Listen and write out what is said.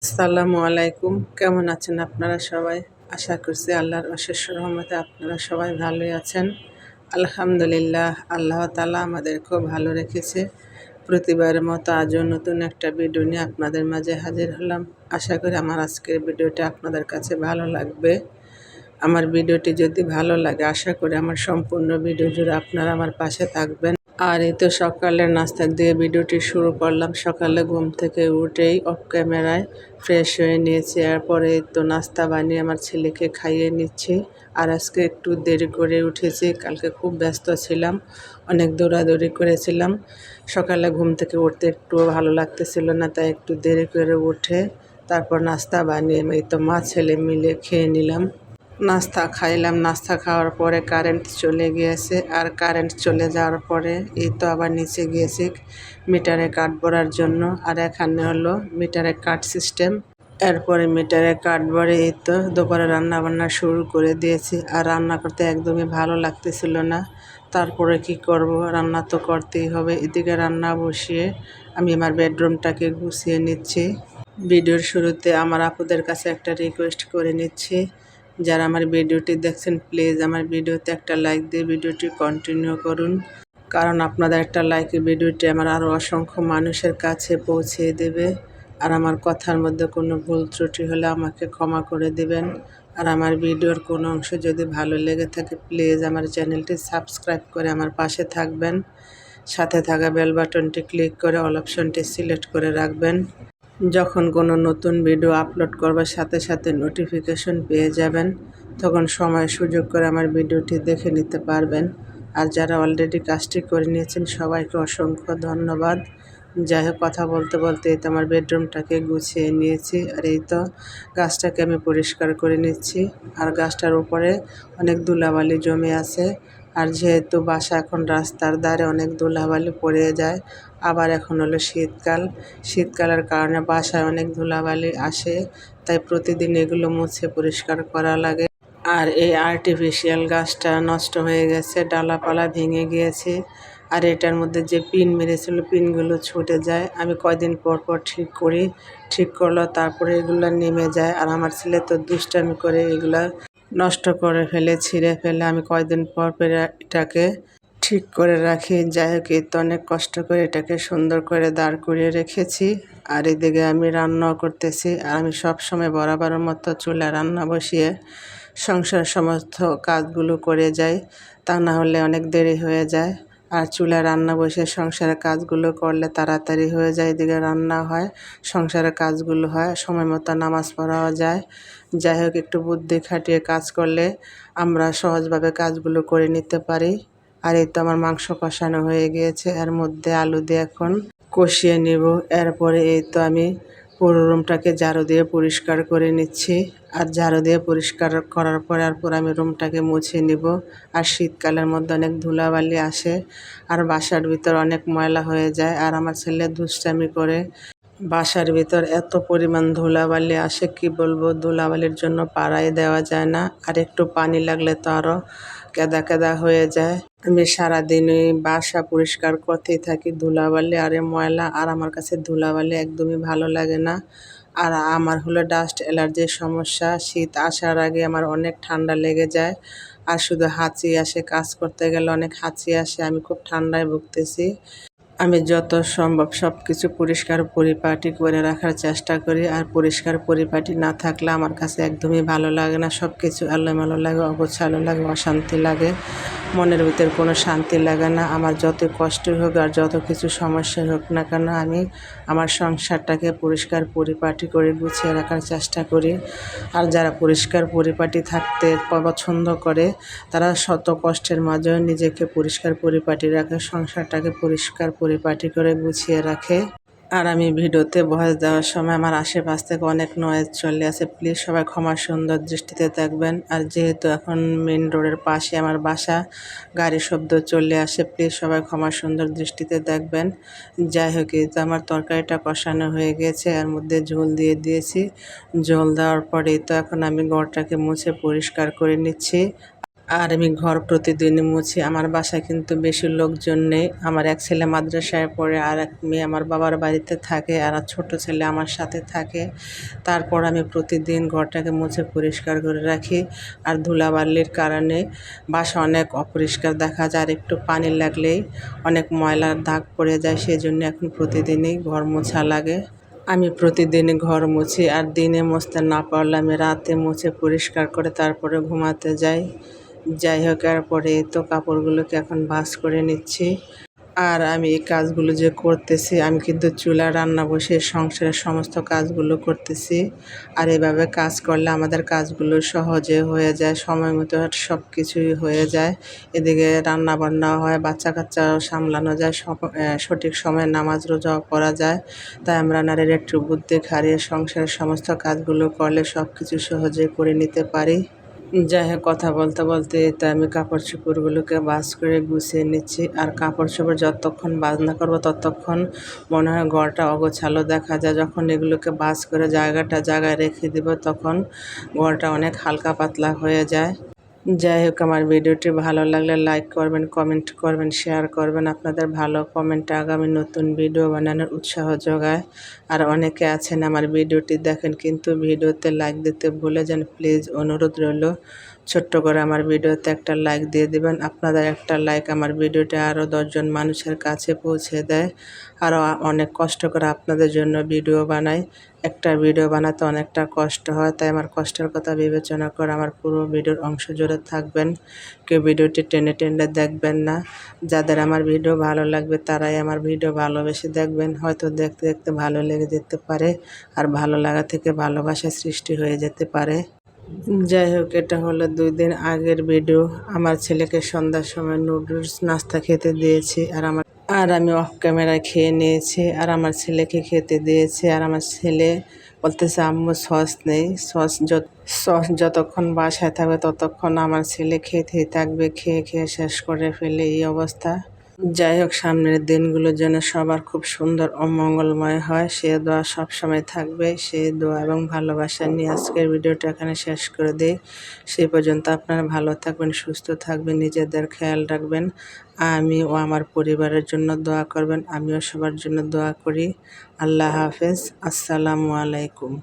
আসসালামু আলাইকুম। কেমন আছেন আপনারা সবাই? আশা করছি আল্লাহর অশেষ রহমতে আপনারা সবাই ভালোই আছেন। আলহামদুলিল্লাহ, আল্লাহ তাআলা আমাদের খুব ভালো রেখেছে। প্রতিবারের মতো আজও নতুন একটা ভিডিও নিয়ে আপনাদের মাঝে হাজির হলাম। আশা করি আমার আজকের ভিডিওটা আপনাদের কাছে ভালো লাগবে। আমার ভিডিওটি যদি ভালো লাগে আশা করি আমার সম্পূর্ণ ভিডিও জুড়ে আপনারা আমার পাশে থাকবেন। আর এই তো সকালের নাস্তা দিয়ে ভিডিওটি শুরু করলাম। সকালে ঘুম থেকে উঠেই অফ ক্যামেরায় ফ্রেশ হয়ে নিয়েছি। এরপরে এই তো নাস্তা বানিয়ে আমার ছেলেকে খাইয়ে নিচ্ছি। আর আজকে একটু দেরি করে উঠেছি, কালকে খুব ব্যস্ত ছিলাম, অনেক দৌড়াদৌড়ি করেছিলাম। সকালে ঘুম থেকে উঠতে একটুও ভালো লাগতেছিল না, তাই একটু দেরি করে উঠে তারপর নাস্তা বানিয়ে এই তো মা ছেলে মিলে খেয়ে নিলাম। নাস্তা খাইলাম। নাস্তা খাওয়ার পরে কারেন্ট চলে গিয়েছে। আর কারেন্ট চলে যাওয়ার পরে এই তো আবার নিচে গিয়েছি মিটারে কাট ভরার জন্য। আর এখানে হলো মিটারে কাট সিস্টেম। এরপরে মিটারে কাট ভরে এই তো দুপুরে রান্না বান্না শুরু করে দিয়েছি। আর রান্না করতে একদমই ভালো লাগতেছিল না, তারপরে কি করব, রান্না তো করতেই হবে। এদিকে রান্না বসিয়ে আমি আমার বেডরুমটাকে গুছিয়ে নিচ্ছি। ভিডিওর শুরুতে আমার আপুদের কাছে একটা রিকোয়েস্ট করে নিচ্ছি, যারা আমার ভিডিওটি দেখছেন প্লিজ আমার ভিডিওতে একটা লাইক দিয়ে ভিডিওটি কন্টিনিউ করুন, কারণ আপনাদের একটা লাইকে ভিডিওটি আমার আরও অসংখ্য মানুষের কাছে পৌঁছে দেবে। আর আমার কথার মধ্যে কোনো ভুল ত্রুটি হলে আমাকে ক্ষমা করে দেবেন। আর আমার ভিডিওর কোনো অংশ যদি ভালো লেগে থাকে প্লিজ আমার চ্যানেলটি সাবস্ক্রাইব করে আমার পাশে থাকবেন। সাথে থাকা বেল বাটনটি ক্লিক করে অল অপশনটি সিলেক্ট করে রাখবেন। যখন কোনো নতুন ভিডিও আপলোড করবার সাথে সাথে নোটিফিকেশন পেয়ে যাবেন, তখন সময় সুযোগ করে আমার ভিডিওটি দেখে নিতে পারবেন। আর যারা অলরেডি কাজটি করে নিয়েছেন সবাইকে অসংখ্য ধন্যবাদ। যাই হোক, কথা বলতে বলতে এই তো আমার বেডরুমটাকে গুছিয়ে নিয়েছি। আর এই তো গাছটাকে আমি পরিষ্কার করে নিচ্ছি। আর গাছটার উপরে অনেক ধুলাবালি জমে আছে। আর যেহেতু বাসা এখন রাস্তার ধারে, অনেক ধুলাবালি পড়ে যায়। আবার এখন হলো শীতকাল, শীতকালের কারণে বাসায় অনেক ধুলাবালি আসে, তাই প্রতিদিন এগুলো মুছে পরিষ্কার করা লাগে। আর এই আর্টিফিশিয়াল গাছটা নষ্ট হয়ে গেছে, ডালাপালা ভেঙে গিয়েছে। আর এটার মধ্যে যে পিন মেরেছিল পিনগুলো ছুটে যায়, আমি কয়দিন পর পর ঠিক করি। ঠিক করলো তারপরে এগুলো নেমে যায়। আর আমার ছেলে তো দুষ্টামি করে এগুলা নষ্ট করে ফেলে, ছিঁড়ে ফেলে। আমি কয়দিন পর পর এটাকে ঠিক করে রাখি। যাই হোক, এই তো অনেক কষ্ট করে এটাকে সুন্দর করে দাঁড় করিয়ে রেখেছি। আর এদিকে আমি রান্নাও করতেছি। আর আমি সব সময় বরাবরের মতো চুলায় রান্না বসিয়ে সংসার সমস্ত কাজগুলো করে যাই, তা না হলে অনেক দেরি হয়ে যায়। আর চুলায় রান্না বসে সংসারের কাজগুলো করলে তাড়াতাড়ি হয়ে যায়, এদিকে রান্না হয়, সংসারের কাজগুলো হয়, সময় মতো নামাজ পড়াও যায়। যাই হোক, একটু বুদ্ধি খাটিয়ে কাজ করলে আমরা সহজভাবে কাজগুলো করে নিতে পারি। আর এই তো আমার মাংস কষানো হয়ে গিয়েছে, এর মধ্যে আলু দিয়ে এখন কষিয়ে নিব। এরপরে এই তো আমি পুরো রুমটাকে ঝাড়ু দিয়ে পরিষ্কার করে নিচ্ছি। আর ঝাড়ু দিয়ে পরিষ্কার করার পর আমি রুমটাকে মুছে নিব। আর শীতকালের মধ্যে অনেক ধুলাবালি আসে, আর বাসার ভিতর অনেক ময়লা হয়ে যায়। আর আমার ছেলে দুষ্টামি করে, বাসার ভিতর এত পরিমাণ ধুলাবালি আসে কি বলবো, ধুলাবালির জন্য পাড়াই দেওয়া যায় না। আর একটু পানি লাগলে তো আরও কেদা কেদা হয়ে যায়। আমি সারাদিন ওই বাসা পরিষ্কার করতেই থাকি, ধুলাবালি আর ময়লা। আর আমার কাছে ধুলাবালি একদমই ভালো লাগে না। আর আমার হলো ডাস্ট অ্যালার্জির সমস্যা। শীত আসার আগে আমার অনেক ঠান্ডা লেগে যায়। আর শুধু হাঁচি আসে, কাজ করতে গেলে অনেক হাঁচি আসে, আমি খুব ঠান্ডায় ভুগতেছি। আমি যত সম্ভব সব কিছু পরিষ্কার পরিপাটি করে রাখার চেষ্টা করি। আর পরিষ্কার পরিপাটি না থাকলে আমার কাছে একদমই ভালো লাগে না, সব কিছু এলোমেলো লাগে, অগোছালো লাগে, অশান্তি লাগে, মনের ভিতর কোনো শান্তি লাগে না। আমার যত কষ্ট হোক আর যত কিছু সমস্যা হোক না কেন, আমি আমার সংসারটাকে পরিষ্কার পরিপাটি করে গুছিয়ে রাখার চেষ্টা করি। আর যারা পরিষ্কার পরিপাটি থাকতে পছন্দ করে, তারা শত কষ্টের মাঝেও নিজেকে পরিষ্কার পরিপাটি রাখে, সংসারটাকে পরিষ্কার পরিপাটি করে গুছিয়ে রাখে। আর আমি ভিডিওতে ভয়েস দেওয়ার সময় আমার আশেপাশ থেকে অনেক নয়েজ চলে আসে, প্লিজ সবাই ক্ষমা সুন্দর দৃষ্টিতে দেখবেন। আর যেহেতু এখন মেন রোডের পাশে আমার বাসা, গাড়ির শব্দ চলে আসে, প্লিজ সবাই ক্ষমা সুন্দর দৃষ্টিতে দেখবেন। যাই হোক, এই তো আমার তরকারিটা কষানো হয়ে গেছে, এর মধ্যে ঝোল দিয়ে দিয়েছি। ঝোল দেওয়ার পরেই তো এখন আমি ঘরটাকে মুছে পরিষ্কার করে নিচ্ছি। আর আমি ঘর প্রতিদিনই মুছি। আমার বাসায় কিন্তু বেশি লোকজন নেই। আমার এক ছেলে মাদ্রাসায় পড়ে, আর এক মেয়ে আমার বাবার বাড়িতে থাকে, আর ছোট ছেলে আমার সাথে থাকে। তারপর আমি প্রতিদিন ঘরটাকে মুছে পরিষ্কার করে রাখি। আর ধুলাবালির কারণে বাসা অনেক অপরিষ্কার দেখা যায়, আর একটু পানি লাগলেই অনেক ময়লার দাগ পড়ে যায়। সেজন্য এখন প্রতিদিনই ঘর মোছা লাগে। আমি প্রতিদিনই ঘর মুছি, আর দিনে মুছতে না পারলে আমি রাতে মুছে পরিষ্কার করে তারপরে ঘুমাতে যাই। যাই হোক, এরপরে এই তো কাপড়গুলোকে এখন ভাঁজ করে নিচ্ছি। আর আমি এই কাজগুলো যে করতেছি, আমি কিন্তু চুলায় রান্না বসে সংসারের সমস্ত কাজগুলো করতেছি। আর এভাবে কাজ করলে আমাদের কাজগুলো সহজে হয়ে যায়, সময় মতো সব কিছুই হয়ে যায়। এদিকে রান্না বান্নাও হয়, বাচ্চা কাচ্চাও সামলানো যায়, সঠিক সময়ে নামাজ রোজাও করা যায়। তাই আমরা নারীরা একটু বুদ্ধি খাটিয়ে সংসারের সমস্ত কাজগুলো করলে সব কিছু সহজে করে নিতে পারি। যাই হোক, কথা বলতে বলতে তো আমি কাপড় চোপড়গুলোকে ভাঁজ করে গুছিয়ে নিচ্ছি। আর কাপড় চোপড় যতক্ষণ ভাঁজ না করবো ততক্ষণ মনে হয় ঘরটা অগোছালো দেখা যায়। যখন এগুলোকে ভাঁজ করে জায়গায় রেখে দিব, তখন ঘরটা অনেক হালকা পাতলা হয়ে যায়। যাই হোক, আমার ভিডিওটি ভালো লাগলে লাইক করবেন, কমেন্ট করবেন, শেয়ার করবেন। আপনাদের ভালো কমেন্ট আগামী নতুন ভিডিও বানানোর উৎসাহ যোগায়। আর অনেকে আছেন আমার ভিডিওটি দেখেন কিন্তু ভিডিওতে লাইক দিতে ভুলে যান, প্লিজ অনুরোধ রইল ছোট্ট করে আমার ভিডিওতে একটা লাইক দিয়ে দিবেন। আপনাদের একটা লাইক আমার ভিডিওটা আরও 10 জন মানুষের কাছে পৌঁছে দেয়। আরও অনেক কষ্ট করে আপনাদের জন্য ভিডিও বানাই। একটা ভিডিও বানাতে অনেকটা কষ্ট হয়, তাই আমার কষ্টের কথা বিবেচনা করে আমার পুরো ভিডিওর অংশ জুড়ে থাকবেন। কেউ ভিডিওটি টেনে টেনে দেখবেন না। যাদের আমার ভিডিও ভালো লাগবে তারাই আমার ভিডিও ভালোবেসে দেখবেন। হয়তো দেখতে দেখতে ভালো লেগে যেতে পারে, আর ভালো লাগা থেকে ভালোবাসা সৃষ্টি হয়ে যেতে পারে। যাই হোক, এটা হলো 2 দিন আগের ভিডিও। আমার ছেলেকে সন্ধ্যার সময় নুডলস নাস্তা খেতে দিয়েছি, আর আমি অফ ক্যামেরায় খেয়ে নিয়েছি, আর আমার ছেলেকে খেতে দিয়েছি। আর আমার ছেলে বলতেছে, আম্মু সস নেই। সস যতক্ষণ বাসায় থাকবে ততক্ষণ আমার ছেলে খেতেই থাকবে, খেয়ে খেয়ে শেষ করে ফেলে এই অবস্থা। যাই হোক, সামনের দিনগুলোর জন্য সবার খুব সুন্দর ও মঙ্গলময় হয়, সে দোয়া সবসময় থাকবে। সেই দোয়া এবং ভালোবাসা নিয়ে আজকের ভিডিওটা এখানে শেষ করে দিই। সেই পর্যন্ত আপনারা ভালো থাকবেন, সুস্থ থাকবেন, নিজেদের খেয়াল রাখবেন। আমি ও আমার পরিবারের জন্য দোয়া করবেন। আমিও সবার জন্য দোয়া করি। আল্লাহ হাফেজ। আসসালামু আলাইকুম।